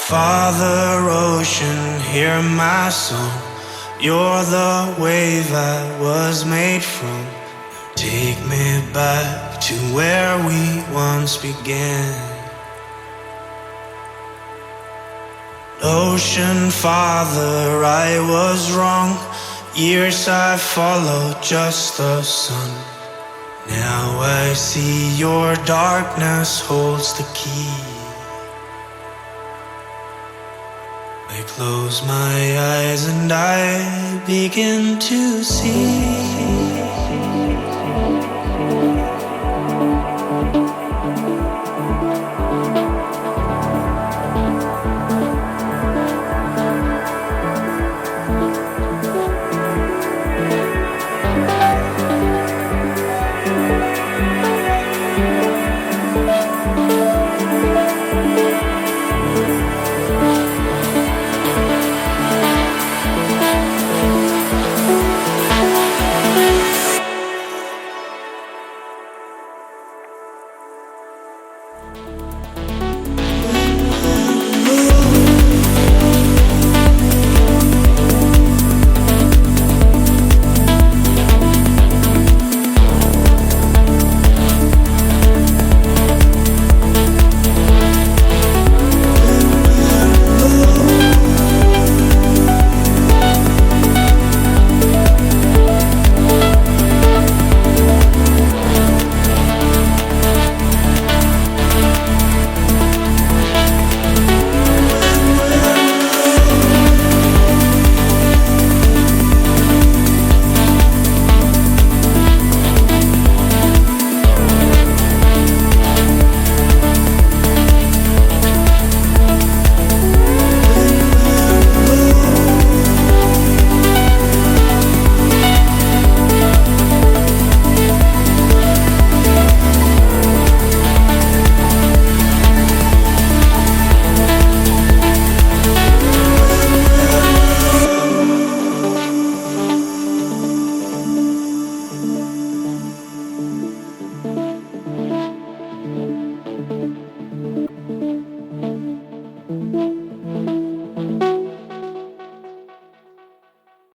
Father Ocean, hear my song. You're the wave I was made from. Take me back to where we once began. Ocean Father, I was wrong. Years I followed just the sun. Now I see your darkness holds the key. I close my eyes and I begin to see.